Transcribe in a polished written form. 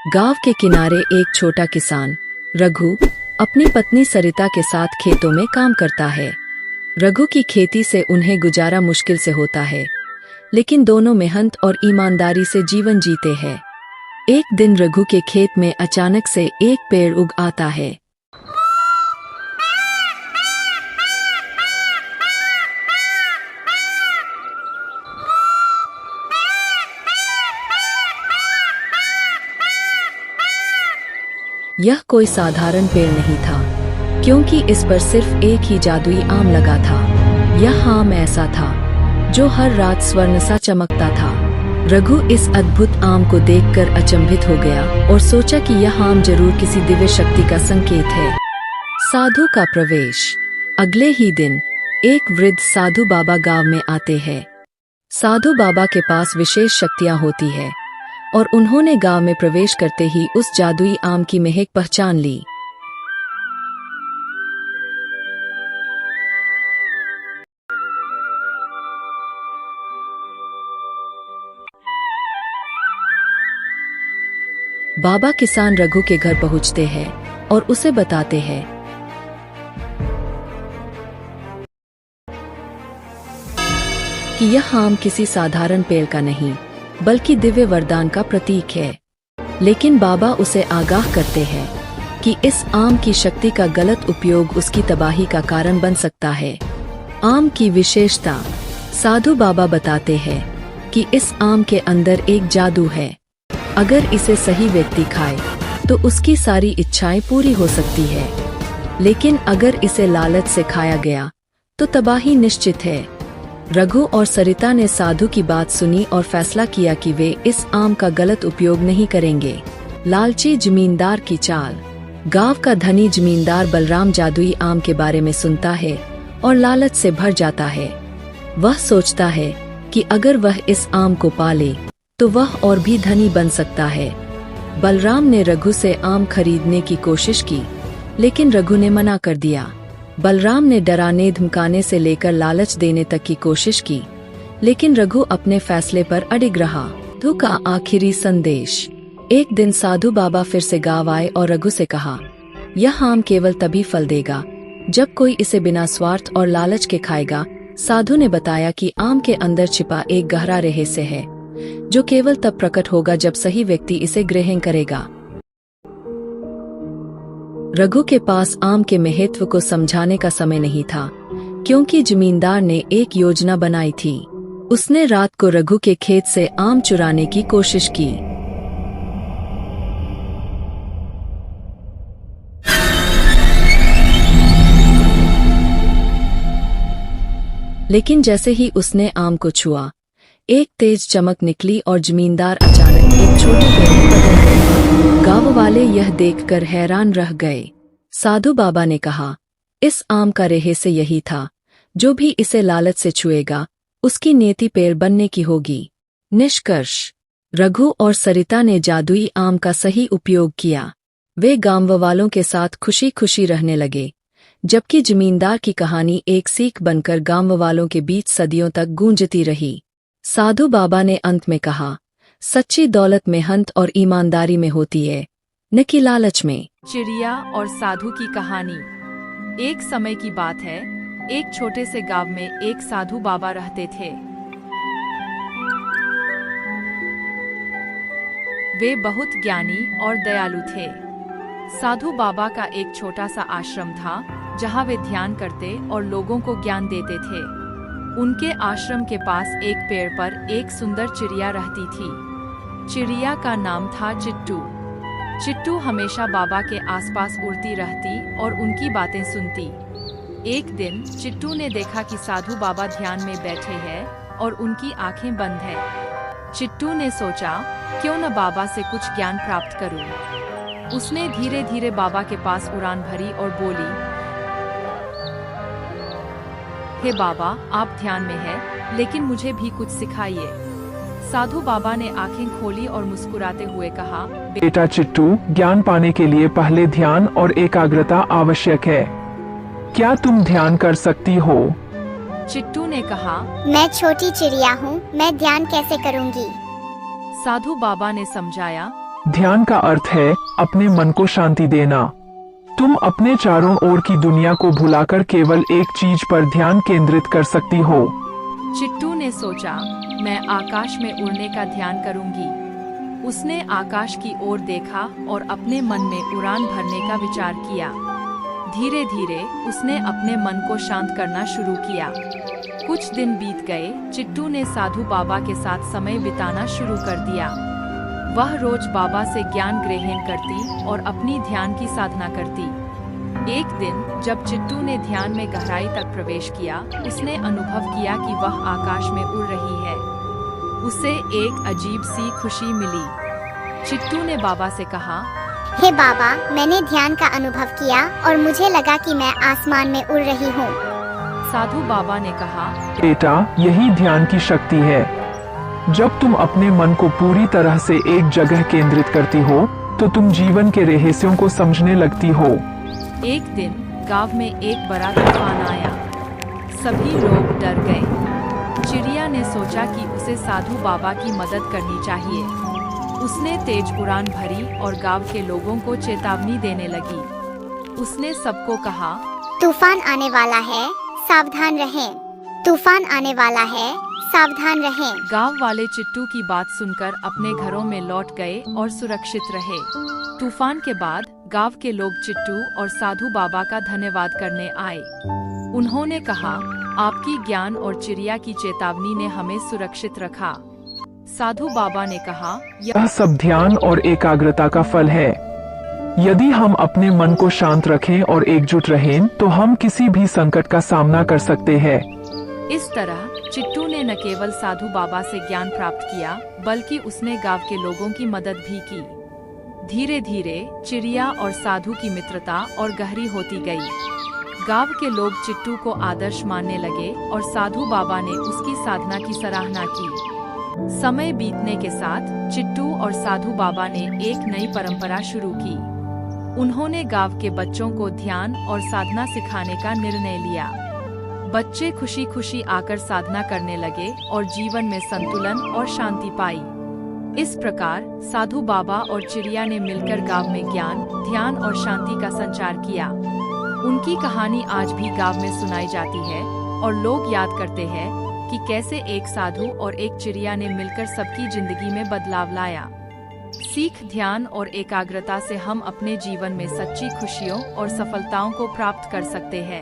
गांव के किनारे एक छोटा किसान रघु अपनी पत्नी सरिता के साथ खेतों में काम करता है। रघु की खेती से उन्हें गुजारा मुश्किल से होता है, लेकिन दोनों मेहनत और ईमानदारी से जीवन जीते हैं। एक दिन रघु के खेत में अचानक से एक पेड़ उग आता है। यह कोई साधारण पेड़ नहीं था, क्योंकि इस पर सिर्फ एक ही जादुई आम लगा था। यह आम ऐसा था जो हर रात स्वर्ण सा चमकता था। रघु इस अद्भुत आम को देखकर अचंभित हो गया और सोचा कि यह आम जरूर किसी दिव्य शक्ति का संकेत है। साधु का प्रवेश। अगले ही दिन एक वृद्ध साधु बाबा गांव में आते हैं। साधु बाबा के पास विशेष शक्तियां होती है और उन्होंने गांव में प्रवेश करते ही उस जादुई आम की महक पहचान ली। बाबा किसान रघु के घर पहुंचते हैं और उसे बताते हैं कि यह आम किसी साधारण पेड़ का नहीं, बल्कि दिव्य वरदान का प्रतीक है। लेकिन बाबा उसे आगाह करते हैं कि इस आम की शक्ति का गलत उपयोग उसकी तबाही का कारण बन सकता है। आम की विशेषता। साधु बाबा बताते हैं कि इस आम के अंदर एक जादू है। अगर इसे सही व्यक्ति खाए तो उसकी सारी इच्छाएं पूरी हो सकती है, लेकिन अगर इसे लालच से खाया गया तो तबाही निश्चित है। रघु और सरिता ने साधु की बात सुनी और फैसला किया कि वे इस आम का गलत उपयोग नहीं करेंगे। लालची जमींदार की चाल। गांव का धनी जमींदार बलराम जादुई आम के बारे में सुनता है और लालच से भर जाता है। वह सोचता है कि अगर वह इस आम को पाले तो वह और भी धनी बन सकता है। बलराम ने रघु से आम खरीदने की कोशिश की, लेकिन रघु ने मना कर दिया। बलराम ने डराने धमकाने से लेकर लालच देने तक की कोशिश की, लेकिन रघु अपने फैसले पर अडिग रहा। साधु का आखिरी संदेश। एक दिन साधु बाबा फिर से गांव आए और रघु से कहा, यह आम केवल तभी फल देगा जब कोई इसे बिना स्वार्थ और लालच के खाएगा। साधु ने बताया कि आम के अंदर छिपा एक गहरा रहस्य है, जो केवल तब प्रकट होगा जब सही व्यक्ति इसे ग्रहण करेगा। रघु के पास आम के महत्व को समझाने का समय नहीं था, क्योंकि जमींदार ने एक योजना बनाई थी। उसने रात को रघु के खेत से आम चुराने की कोशिश की। लेकिन जैसे ही उसने आम को छुआ, एक तेज चमक निकली और जमींदार अचानक एक छोटे पेड़ में बदल गए। गांव वाले यह देखकर हैरान रह गए। साधु बाबा ने कहा, इस आम का रहस्य यही था, जो भी इसे लालच से छुएगा उसकी नीति पेड़ बनने की होगी। निष्कर्ष। रघु और सरिता ने जादुई आम का सही उपयोग किया। वे गांव वालों के साथ खुशी खुशी रहने लगे, जबकि जमींदार की कहानी एक सीख बनकर गांव वालों के बीच सदियों तक गूंजती रही। साधु बाबा ने अंत में कहा, सच्ची दौलत मेहनत और ईमानदारी में होती है, न कि लालच में। चिड़िया और साधु की कहानी। एक समय की बात है, एक छोटे से गांव में एक साधु बाबा रहते थे। वे बहुत ज्ञानी और दयालु थे। साधु बाबा का एक छोटा सा आश्रम था, जहां वे ध्यान करते और लोगों को ज्ञान देते थे। उनके आश्रम के पास एक पेड़ पर एक सुंदर चिड़िया रहती थी। चिड़िया का नाम था चिट्टू। चिट्टू हमेशा बाबा के आसपास उड़ती रहती और उनकी बातें सुनती। एक दिन चिट्टू ने देखा कि साधु बाबा ध्यान में बैठे हैं और उनकी आंखें बंद है। चिट्टू ने सोचा, क्यों न बाबा से कुछ ज्ञान प्राप्त करूं। उसने धीरे धीरे बाबा के पास उड़ान भरी और बोली, हे बाबा, आप ध्यान में हैं, लेकिन मुझे भी कुछ सिखाइए। साधु बाबा ने आंखें खोली और मुस्कुराते हुए कहा, बेटा चिट्टू, ज्ञान पाने के लिए पहले ध्यान और एकाग्रता आवश्यक है। क्या तुम ध्यान कर सकती हो? चिट्टू ने कहा, मैं छोटी चिड़िया हूँ, मैं ध्यान कैसे करूँगी? साधु बाबा ने समझाया ध्यान का अर्थ है अपने मन को शांति देना। तुम अपने चारों ओर की दुनिया को भुलाकर केवल एक चीज पर ध्यान केंद्रित कर सकती हो। चिट्टू ने सोचा, मैं आकाश में उड़ने का ध्यान करूंगी। उसने आकाश की ओर देखा और अपने मन में उड़ान भरने का विचार किया। धीरे धीरे उसने अपने मन को शांत करना शुरू किया। कुछ दिन बीत गए। चिट्टू ने साधु बाबा के साथ समय बिताना शुरू कर दिया। वह रोज बाबा से ज्ञान ग्रहण करती और अपनी ध्यान की साधना करती। एक दिन जब चिट्टू ने ध्यान में गहराई तक प्रवेश किया, उसने अनुभव किया कि वह आकाश में उड़ रही है। उसे एक अजीब सी खुशी मिली। चिट्टू ने बाबा से कहा, हे बाबा, मैंने ध्यान का अनुभव किया और मुझे लगा कि मैं आसमान में उड़ रही हूँ। साधु बाबा ने कहा, बेटा, यही ध्यान की शक्ति है। जब तुम अपने मन को पूरी तरह से एक जगह केंद्रित करती हो तो तुम जीवन के रहस्यों को समझने लगती हो। एक दिन गांव में एक बड़ा तूफान आया। सभी लोग डर गए। चिड़िया ने सोचा कि उसे साधु बाबा की मदद करनी चाहिए। उसने तेज उड़ान भरी और गांव के लोगों को चेतावनी देने लगी। उसने सबको कहा, तूफान आने वाला है, सावधान रहें। तूफान आने वाला है, सावधान रहें। गांव वाले चिट्टू की बात सुनकर अपने घरों में लौट गए और सुरक्षित रहे। तूफान के बाद गांव के लोग चिट्टू और साधु बाबा का धन्यवाद करने आए। उन्होंने कहा, आपकी ज्ञान और चिड़िया की चेतावनी ने हमें सुरक्षित रखा। साधु बाबा ने कहा, यह सब ध्यान और एकाग्रता का फल है। यदि हम अपने मन को शांत रखें और एकजुट रहें तो हम किसी भी संकट का सामना कर सकते हैं। इस तरह चिट्टू ने न केवल साधु बाबा से ज्ञान प्राप्त किया, बल्कि उसने गांव के लोगों की मदद भी की। धीरे धीरे चिड़िया और साधु की मित्रता और गहरी होती गई। गांव के लोग चिट्टू को आदर्श मानने लगे और साधु बाबा ने उसकी साधना की सराहना की। समय बीतने के साथ चिट्टू और साधु बाबा ने एक नई परंपरा शुरू की। उन्होंने गांव के बच्चों को ध्यान और साधना सिखाने का निर्णय लिया। बच्चे खुशी खुशी आकर साधना करने लगे और जीवन में संतुलन और शांति पाई। इस प्रकार साधु बाबा और चिड़िया ने मिलकर गांव में ज्ञान, ध्यान और शांति का संचार किया। उनकी कहानी आज भी गांव में सुनाई जाती है और लोग याद करते हैं कि कैसे एक साधु और एक चिड़िया ने मिलकर सबकी जिंदगी में बदलाव लाया। सीख, ध्यान और एकाग्रता से हम अपने जीवन में सच्ची खुशियों और सफलताओं को प्राप्त कर सकते हैं।